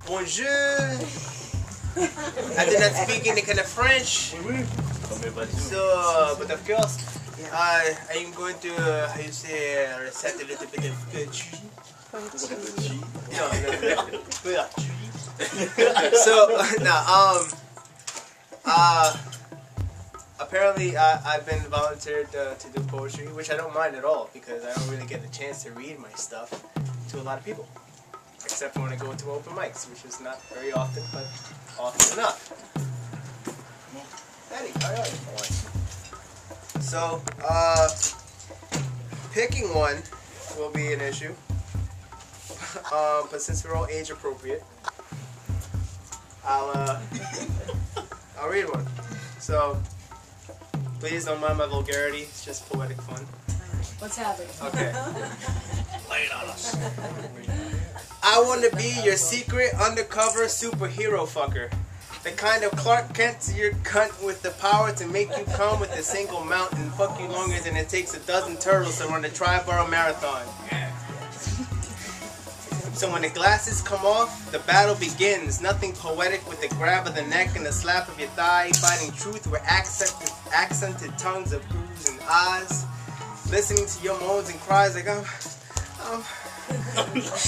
Bonjour. I do not speak any kind of French. So, but of course, I am going to, how you say, recite a little bit of poetry. No. So, apparently I've been volunteered to do poetry, which I don't mind at all because I don't really get the chance to read my stuff to a lot of people. Except when I go to open mics, which is not very often, but often enough. Eddie, how are you? So, picking one will be an issue. But since we're all age appropriate, I'll read one. So, please don't mind my vulgarity. It's just poetic fun. What's happening? Okay. Lay it on us. I want to be your secret undercover superhero fucker. The kind of Clark Kent to your cunt with the power to make you come with a single mount and fuck you longer than it takes a dozen turtles to run a tri-borough marathon. So when the glasses come off, the battle begins. Nothing poetic with the grab of the neck and the slap of your thigh. Fighting truth with accented tongues of oohs and ahs. Listening to your moans and cries like I'm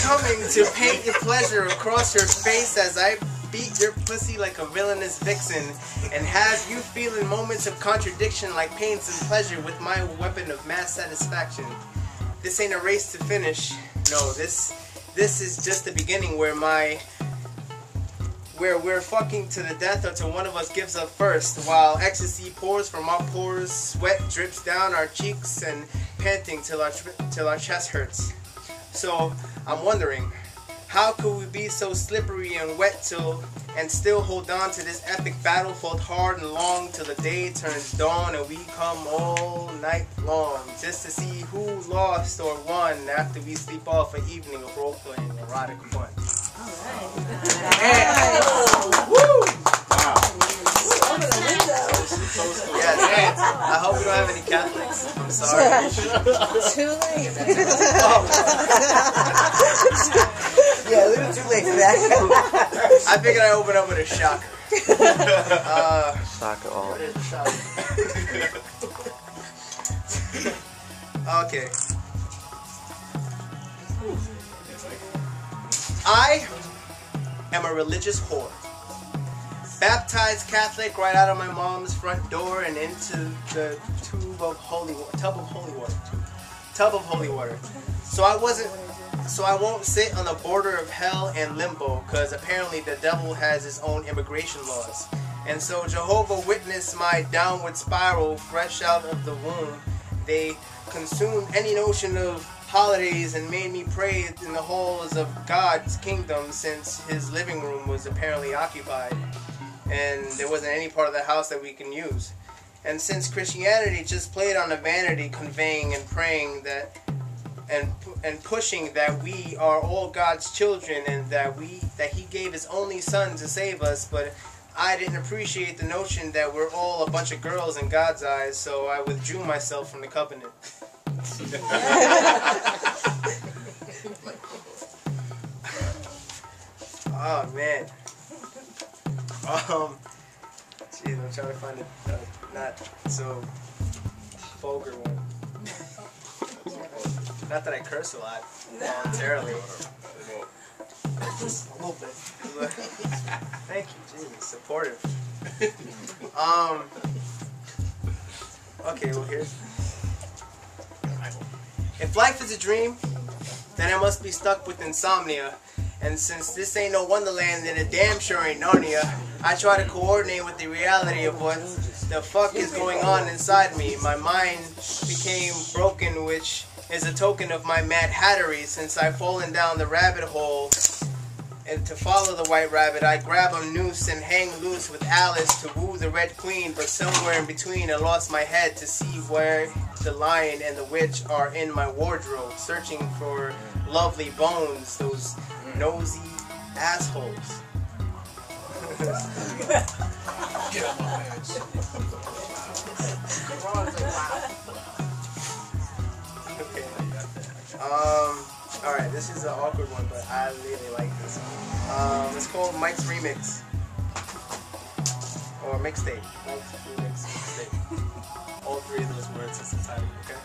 coming to paint your pleasure across your face as I beat your pussy like a villainous vixen and have you feeling moments of contradiction like pains and pleasure with my weapon of mass satisfaction. This ain't a race to finish. No, this is just the beginning where we're fucking to the death until one of us gives up first, while ecstasy pours from our pores, sweat drips down our cheeks, and panting till our chest hurts. So I'm wondering, how could we be so slippery and wet and still hold on to this epic battle fought hard and long till the day turns dawn and we come all night long just to see who lost or won after we sleep off an evening of role-playing erotic fun. Alright. Woo! Wow. Yes, I hope we don't have any Catholics. I'm sorry. Too late. Yeah, a little too late for that. I figured I'd open up with a shocker. Shocker all. Okay. I am a religious whore. Baptized Catholic right out of my mom's front door and into the tub of holy water. So I won't sit on the border of hell and limbo, because apparently the devil has his own immigration laws. And so Jehovah witnessed my downward spiral fresh out of the womb. They consumed any notion of holidays and made me pray in the halls of God's kingdom, since his living room was apparently occupied and there wasn't any part of the house that we can use. And since Christianity just played on the vanity, conveying and praying that and pushing that we are all God's children and that he gave his only son to save us, but I didn't appreciate the notion that we're all a bunch of girls in God's eyes, so I withdrew myself from the covenant. Oh man. Jeez, I'm trying to find a not so vulgar one. Not that I curse a lot voluntarily. Just a little bit. Thank you, Jesus, supportive. Okay, well here's. If life is a dream, then I must be stuck with insomnia. And since this ain't no Wonderland, then it damn sure ain't Narnia. I try to coordinate with the reality of what the fuck is going on inside me. My mind became broken, which is a token of my mad hattery, since I've fallen down the rabbit hole. And to follow the white rabbit, I grab a noose and hang loose with Alice to woo the Red Queen. But somewhere in between, I lost my head to see where the lion and the witch are in my wardrobe, searching for lovely bones, those nosy assholes. Get out my pants. Okay. Alright, this is an awkward one, but I really like this. It's called Mike's Remix. Or Mixtape. Mike's Remix Mixtape. All three of those words is the title, okay?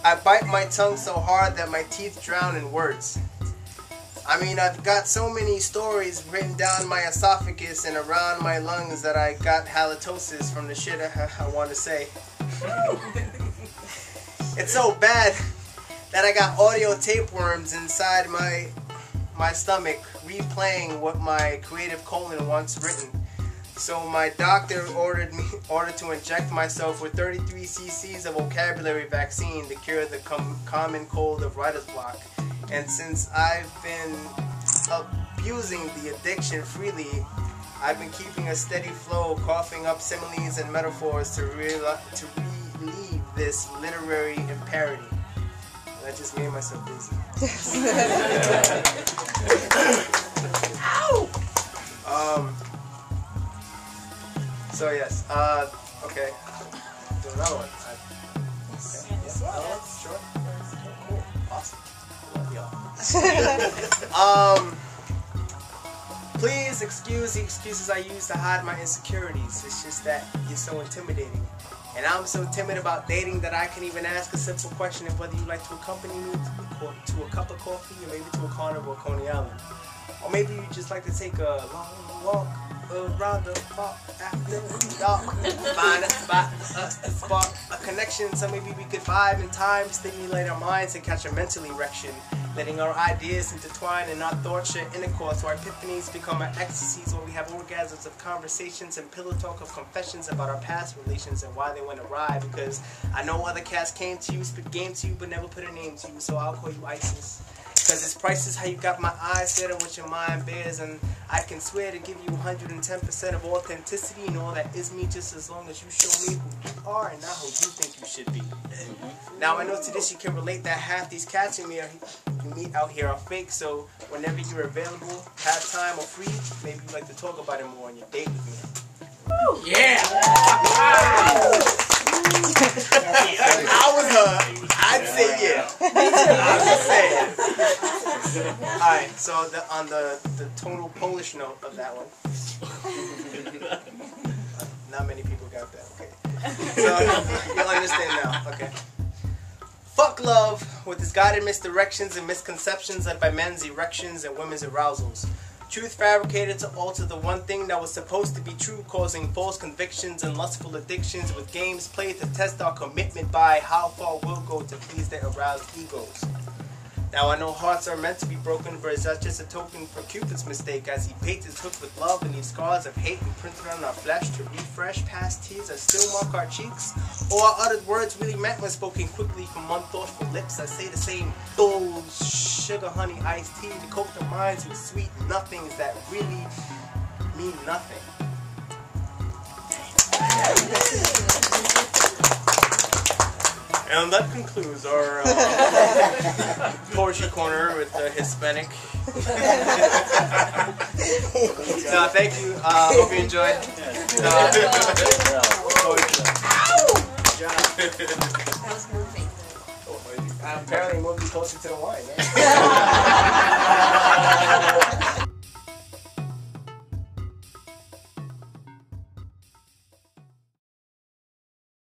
I bite my tongue so hard that my teeth drown in words. I mean, I've got so many stories written down my esophagus and around my lungs that I got halitosis from the shit I want to say. It's so bad that I got audio tapeworms inside my stomach replaying what my creative colon wants written. So my doctor ordered to inject myself with 33 cc's of vocabulary vaccine to cure the common cold of writer's block. And since I've been abusing the addiction freely, I've been keeping a steady flow, coughing up similes and metaphors to relieve this literary imparity. I just made myself busy. Ow! So yes, okay. Do another one. Sure. Cool. Awesome. Love y'all. Please excuse the excuses I use to hide my insecurities. It's just that you're so intimidating. And I'm so timid about dating that I can even ask a simple question of whether you'd like to accompany me to a cup of coffee or maybe to a carnival or Coney Island. Or maybe you'd just like to take a long walk around the park after dark. Find a spot, a spark, a connection, so maybe we could vibe in time, stimulate our minds and catch a mental erection. Letting our ideas intertwine and our thoughts share intercourse, so our epiphanies become our ecstasies, where we have orgasms of conversations and pillow talk of confessions about our past relations and why they went awry. Because I know other cats came to you, spit game to you, but never put a name to you, so I'll call you ISIS. Because it's priceless how you got my eyes set on what your mind bears, and I can swear to give you 110% of authenticity and all that is me, just as long as you show me who you are and not who you think you should be. Now I know to this you can relate that half these cats you meet out here are fake, so whenever you're available, have time or free, maybe you'd like to talk about it more on your date with me. Woo! Yeah! I'd say yeah. I'm just saying. Alright, so on the total Polish note of that one. Not many people got that, okay. So, you'll understand now, okay. Fuck love with its guided misdirections and misconceptions led by men's erections and women's arousals. Truth fabricated to alter the one thing that was supposed to be true, causing false convictions and lustful addictions, with games played to test our commitment by how far we'll go to please their aroused egos. Now I know hearts are meant to be broken, but is that just a token for Cupid's mistake, as he paints his hook with love and these scars of hate imprinted on our flesh to refresh past tears that still mark our cheeks? Or are uttered words really meant when spoken quickly from unthoughtful lips that say the same dull sugar honey iced tea to coat their minds with sweet nothings that really mean nothing? And that concludes our poetry corner with the Hispanic. Thank you. Hope you enjoyed. That was moving. Apparently moving closer to the wine.